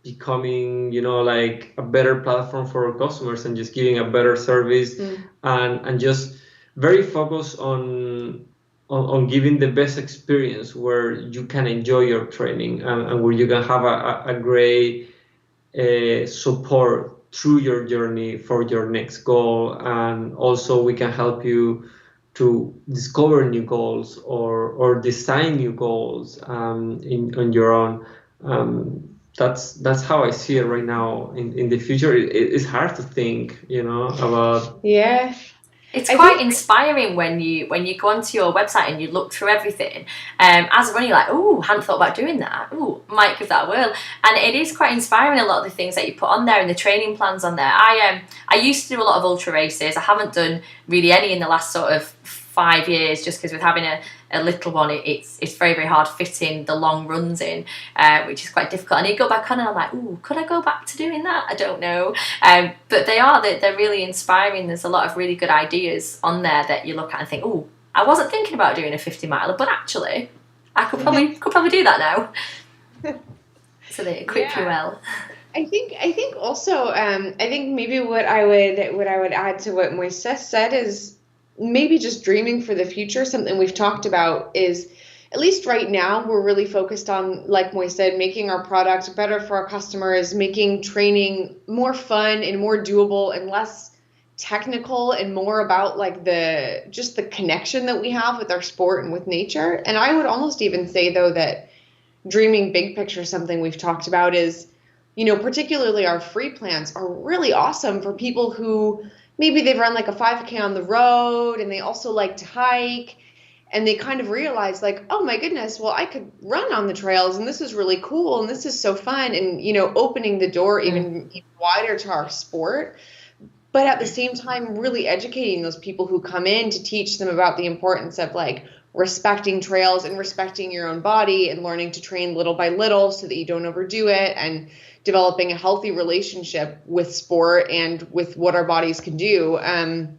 becoming, like a better platform for our customers and just giving a better service and just very focused on giving the best experience where you can enjoy your training and where you can have a great support through your journey for your next goal. And also we can help you to discover new goals or design new goals on your own. That's how I see it right now. In the future, it's hard to think, about. Yeah. It's quite inspiring when you go onto your website and you look through everything. As a runner, you're like, oh, hadn't thought about doing that. Oh, might give that a whirl. And it is quite inspiring, a lot of the things that you put on there and the training plans on there. I used to do a lot of ultra races. I haven't done really any in the last sort of 5 years, just because with having a little one, it's very, very hard fitting the long runs in, which is quite difficult. And you go back on and I'm like, ooh, could I go back to doing that? I don't know. But they're really inspiring. There's a lot of really good ideas on there that you look at and think, ooh, I wasn't thinking about doing a 50 miler, but actually I could probably do that now. So they equip you well. I think also I think maybe what I would add to what Moises said is maybe just dreaming for the future. Something we've talked about is, at least right now, we're really focused on, like Moises said, making our product better for our customers, making training more fun and more doable and less technical and more about like the connection that we have with our sport and with nature. And I would almost even say, though, that dreaming big picture, something we've talked about is, particularly our free plans are really awesome for people who maybe they've run like a 5K on the road and they also like to hike, and they kind of realize like, oh my goodness, well, I could run on the trails and this is really cool and this is so fun, and opening the door even wider to our sport. But at the same time, really educating those people who come in to teach them about the importance of like respecting trails and respecting your own body and learning to train little by little so that you don't overdo it, and developing a healthy relationship with sport and with what our bodies can do. And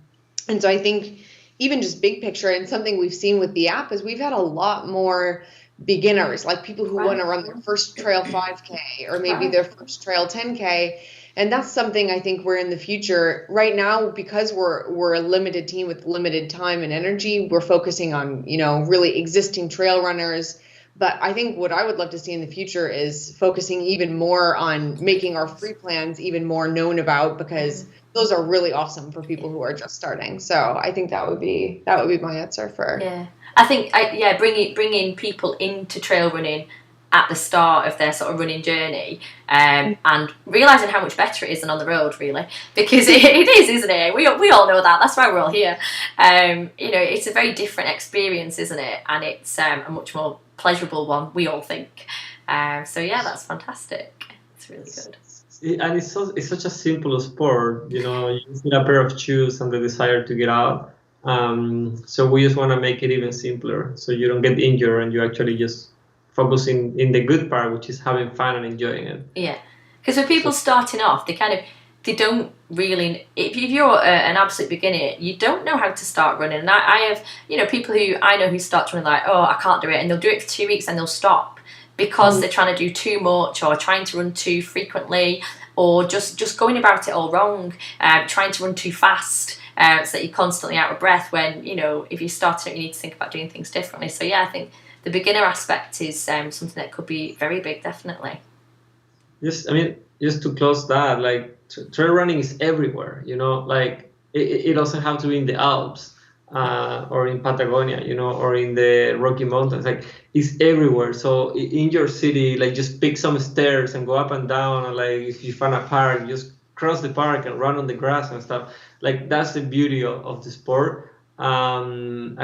so I think even just big picture, and something we've seen with the app is we've had a lot more beginners, like people who want to run their first trail 5K or maybe their first trail 10K. And that's something I think we're in the future right now, because we're a limited team with limited time and energy. We're focusing on, really existing trail runners, But I think what I would love to see in the future is focusing even more on making our free plans even more known about, because those are really awesome for people who are just starting. So I think that would be my answer for. Yeah, I think bringing people into trail running at the start of their sort of running journey, and realising how much better it is than on the road, really, because it is, isn't it? We all know that. That's why we're all here. It's a very different experience, isn't it? And it's a much more pleasurable one, we all think. So yeah, that's fantastic. It's really good. And it's such a simple sport. You just need a pair of shoes and the desire to get out. So we just want to make it even simpler, so you don't get injured and you actually just focus in the good part, which is having fun and enjoying it. Yeah, because for people starting off, they don't really, if you're an absolute beginner, you don't know how to start running. And I have, people who I know who start running like, oh, I can't do it. And they'll do it for 2 weeks and they'll stop because they're trying to do too much, or trying to run too frequently, or just going about it all wrong, trying to run too fast, so that you're constantly out of breath when, if you're starting it, you need to think about doing things differently. So yeah, I think the beginner aspect is something that could be very big, definitely. Just to close that, like trail running is everywhere, like it doesn't have to be in the Alps or in Patagonia, or in the Rocky Mountains. Like it's everywhere. So in your city, like just pick some stairs and go up and down, and like if you find a park, just cross the park and run on the grass and stuff. Like that's the beauty of the sport. And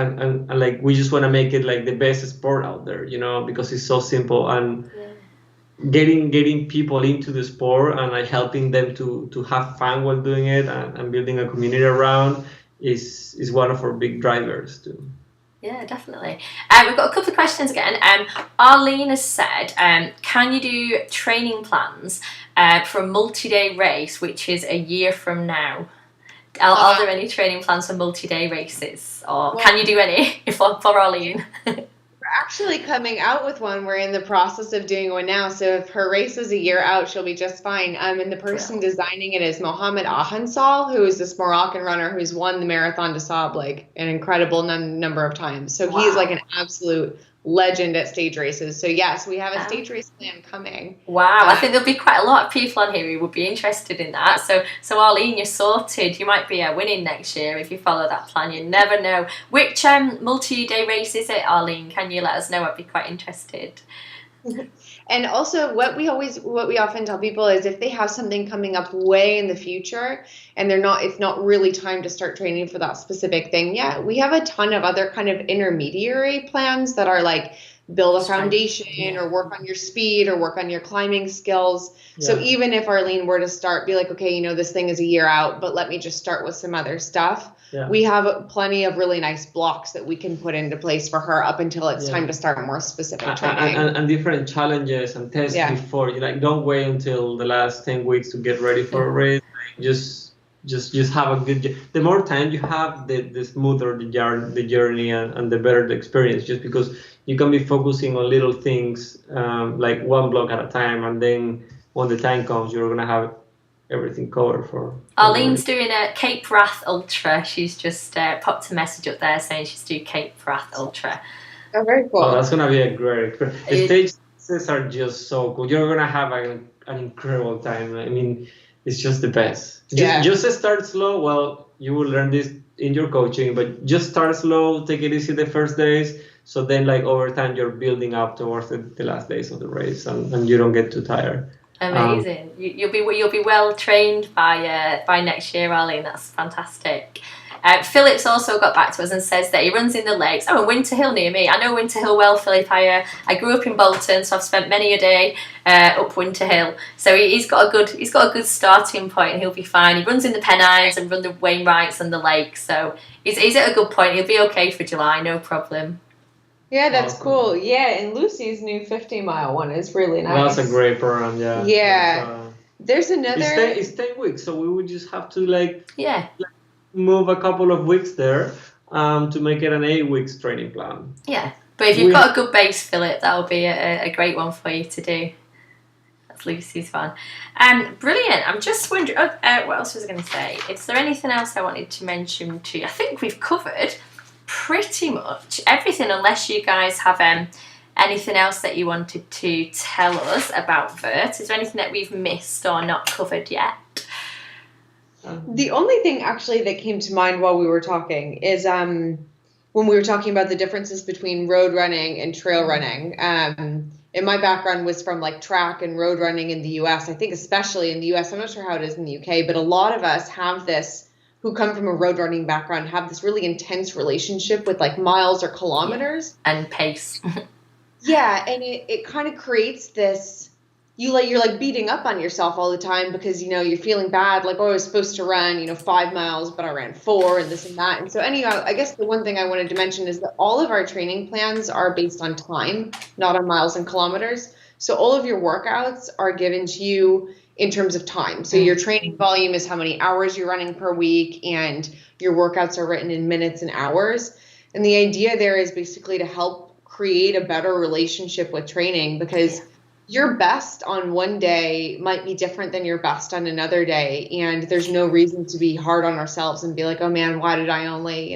like we just want to make it like the best sport out there, because it's so simple, and getting people into the sport and like helping them to have fun while doing it, and building a community around is one of our big drivers too. Yeah, definitely. We've got a couple of questions again. Arlene has said, can you do training plans for a multi-day race, which is a year from now? Are there any training plans for multi-day races, or can you do any for Arlene? We're actually coming out with one. We're in the process of doing one now. So if her race is a year out, she'll be just fine. And the person designing it is Mohammed Ahansal, who is this Moroccan runner who's won the Marathon des Sables like an incredible number of times. So he's like an absolute legend at stage races. So yes, we have a stage race plan coming. Wow, I think there'll be quite a lot of people on here who would be interested in that. So Arlene, you're sorted. You might be winning next year if you follow that plan. You never know. Which multi-day race is it, Arlene? Can you let us know? I'd be quite interested. And also what we often tell people is if they have something coming up way in the future and it's not really time to start training for that specific thing yet, we have a ton of other kind of intermediary plans that are like build a foundation or work on your speed or work on your climbing skills. Yeah. So even if Arlene were to start, be like, okay, this thing is a year out, but let me just start with some other stuff. Yeah. We have plenty of really nice blocks that we can put into place for her up until it's time to start more specific training. And different challenges and tests before. Don't wait until the last 10 weeks to get ready for a race. Just have a good. The more time you have, the smoother the journey and the better the experience. Just because you can be focusing on little things, like one block at a time, and then when the time comes, you're gonna have everything covered for. Arlene's doing a Cape Wrath Ultra. She's just popped a message up there saying she's doing Cape Wrath Ultra. Oh, very cool. Oh, that's gonna be a great experience. The stages are just so cool. You're gonna have an incredible time. I mean, it's just the best. Just start slow. Well, you will learn this in your coaching, but just start slow. Take it easy the first days. So then, like over time, you're building up towards the last days of the race, and you don't get too tired. Amazing. You'll be well trained by next year, Arlene. That's fantastic. Philip's also got back to us and says that he runs in the lakes. Oh, and Winter Hill near me. I know Winter Hill well, Philip. I grew up in Bolton, so I've spent many a day up Winter Hill. So he's got a good starting point, and he'll be fine. He runs in the Pennines and run the Wainwrights and the lakes. So he's at a good point. He'll be okay for July, no problem. Yeah, that's cool. Yeah, and Lucy's new 50-mile one is really nice. Well, that's a great program, yeah. Yeah. There's another... It's 10 weeks, so we would just have to, move a couple of weeks there to make it an 8 weeks training plan. Yeah, but if you've got a good base, Philip, that'll be a great one for you to do. That's Lucy's one. Brilliant. I'm just wondering, what else was I going to say? Is there anything else I wanted to mention to you? I think we've covered pretty much everything, unless you guys have anything else that you wanted to tell us about Vert? Is there anything that we've missed or not covered yet? The only thing actually that came to mind while we were talking is when we were talking about the differences between road running and trail running. And my background was from like track and road running in the US. I think especially in the US, I'm not sure how it is in the UK, but a lot of us have this, who come from a road running background, have this really intense relationship with like miles or kilometers. And pace. Yeah, and it kind of creates this, you're like beating up on yourself all the time because, you're feeling bad, like, oh, I was supposed to run, 5 miles, but I ran 4 and this and that. And so anyhow, I guess the one thing I wanted to mention is that all of our training plans are based on time, not on miles and kilometers. So all of your workouts are given to you in terms of time. So your training volume is how many hours you're running per week, and your workouts are written in minutes and hours. And the idea there is basically to help create a better relationship with training, because your best on one day might be different than your best on another day. And there's no reason to be hard on ourselves and be like, oh man, why did I only,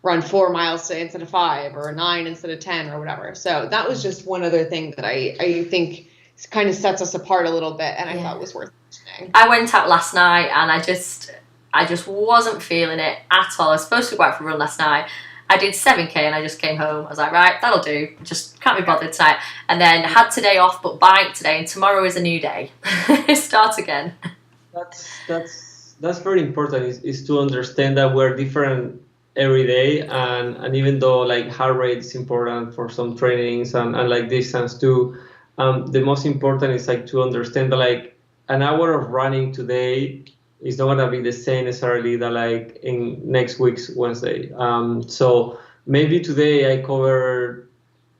run 4 miles instead of 5, or 9 instead of 10, or whatever. So that was just one other thing that I think kind of sets us apart a little bit, and I thought was worth mentioning. I went out last night and I just wasn't feeling it at all. I was supposed to go out for a run last night. I did 7k and I just came home. I was like, right, that'll do. Just can't be bothered tonight. And then had today off, but bike today, and tomorrow is a new day. Start again. That's very important. Is to understand that we're different every day, and even though like heart rate is important for some trainings and like distance too, the most important is like to understand that like an hour of running today is not gonna be the same necessarily that like in next week's Wednesday. So maybe today I cover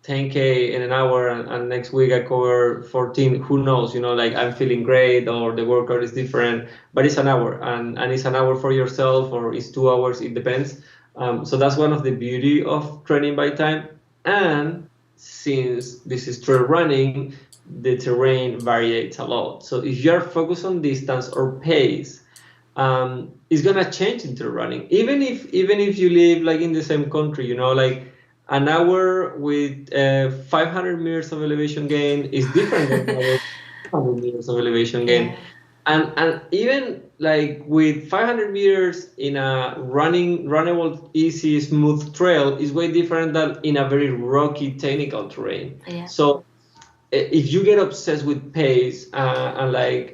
10k in an hour, and next week I cover 14. Who knows? Like I'm feeling great, or the workout is different, but it's an hour, and it's an hour for yourself, or it's 2 hours. It depends. So that's one of the beauty of training by time. And since this is trail running, the terrain varies a lot. So if you're focused on distance or pace, it's gonna change in trail running. Even if you live like in the same country, like an hour with 500 meters of elevation gain is different than 500 meters of elevation gain. And even like with 500 meters in a runnable, easy, smooth trail is way different than in a very rocky, technical terrain. So if you get obsessed with pace and like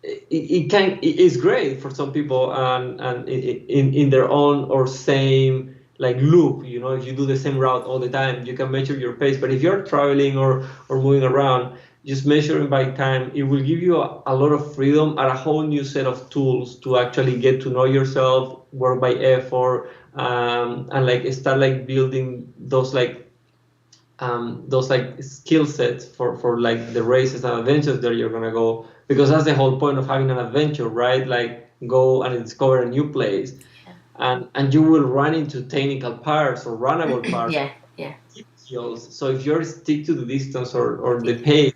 it's great for some people and in their own or same like loop, if you do the same route all the time, you can measure your pace. But if you're traveling or moving around, just measuring by time, it will give you a lot of freedom and a whole new set of tools to actually get to know yourself, work by effort, and like start like building those skill sets for like the races and adventures that you're gonna go, because that's the whole point of having an adventure, right? Like go and discover a new place, and you will run into technical parts or runnable parts. So if you're stick to the distance or the pace,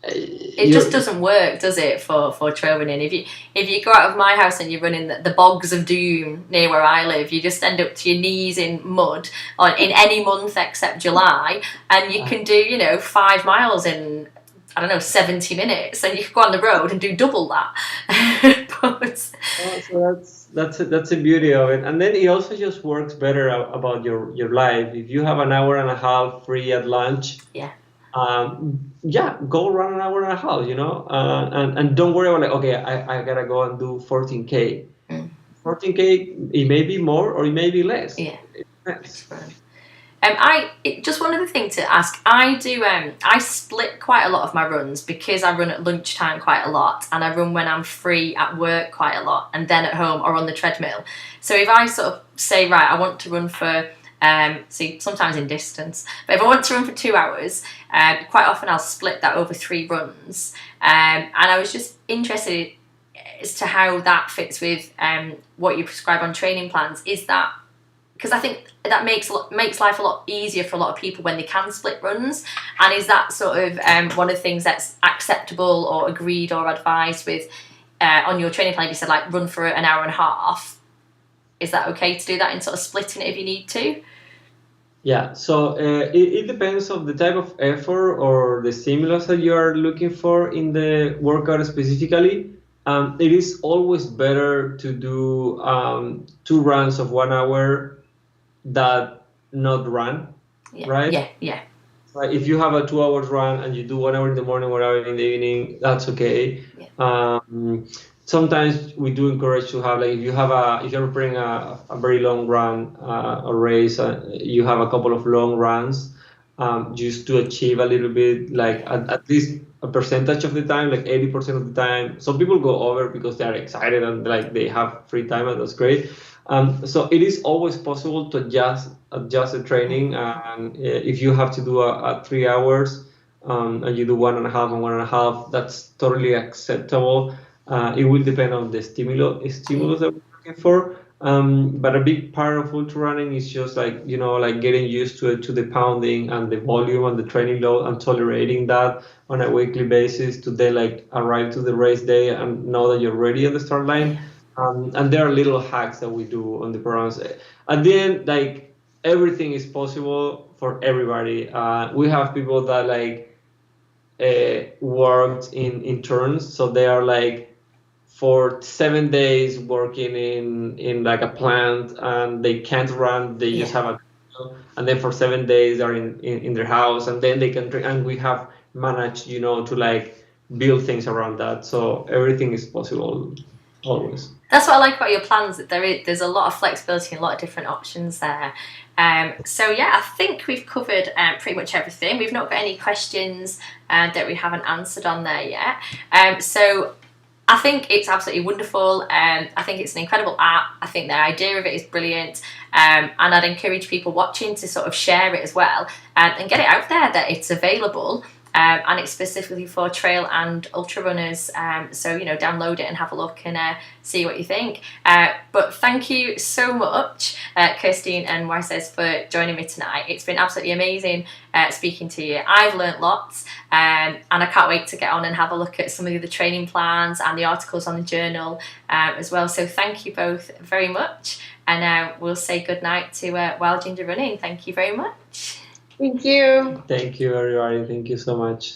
it just doesn't work, does it, for trail running? If you go out of my house and you're running the Bogs of Doom near where I live, you just end up to your knees in mud in any month except July, and you can do 5 miles in 70 minutes, and you can go on the road and do double that. So that's the beauty of it. And then it also just works better about your life. If you have an hour and a half free at lunch, go run an hour and a half, and don't worry about like, okay, I gotta go and do 14k. 14k, it may be more or it may be less. Just one other thing to ask. I split quite a lot of my runs because I run at lunchtime quite a lot, and I run when I'm free at work quite a lot, and then at home or on the treadmill. So if I sort of say, right, I want to run for sometimes in distance, but if I want to run for 2 hours, quite often I'll split that over 3 runs, and I was just interested as to how that fits with what you prescribe on training plans. Is that because I think that makes life a lot easier for a lot of people when they can split runs, and is that sort of one of the things that's acceptable or agreed or advised with on your training plan? You said like run for an hour and a half. Is that okay to do that in sort of splitting it if you need to? Yeah, so it depends on the type of effort or the stimulus that you are looking for in the workout specifically. It is always better to do 2 runs of 1 hour that not run, Yeah, right? yeah. Right. If you have a 2 hours run and you do 1 hour in the morning, 1 hour in the evening, that's okay. Yeah. Sometimes we do encourage to have, like, if you're preparing a very long run or race, you have a couple of long runs, just to achieve a little bit, like at least a percentage of the time, like 80% of the time. Some people go over because they are excited and like they have free time, and that's great. So it is always possible to adjust the training. And if you have to do a 3 hours, and you do 1.5 and 1.5, that's totally acceptable. It will depend on the stimulus that we're looking for. But a big part of ultra running is just like, like getting used to it, to the pounding and the volume and the training load, and tolerating that on a weekly basis to then like arrive to the race day and know that you're ready at the start line. And there are little hacks that we do on the programs. At the end, like, everything is possible for everybody. We have people that like worked in turns, so they are like for 7 days working in like a plant, and they can't run. They just have a, and then for 7 days they're in their house, and then they can drink. And we have managed, to like build things around that. So everything is possible always. That's what I like about your plans, that there's a lot of flexibility and a lot of different options there. So yeah, I think we've covered pretty much everything. We've not got any questions that we haven't answered on there yet. So I think it's absolutely wonderful. I think it's an incredible app. I think the idea of it is brilliant. And I'd encourage people watching to sort of share it as well, and get it out there that it's available. And it's specifically for trail and ultra runners. So, download it and have a look and see what you think. But thank you so much, Kirsten and Moises, for joining me tonight. It's been absolutely amazing speaking to you. I've learnt lots, and I can't wait to get on and have a look at some of the training plans and the articles on the journal as well. So thank you both very much. And we'll say goodnight to Wild Ginger Running. Thank you very much. Thank you. Thank you, everybody. Thank you so much.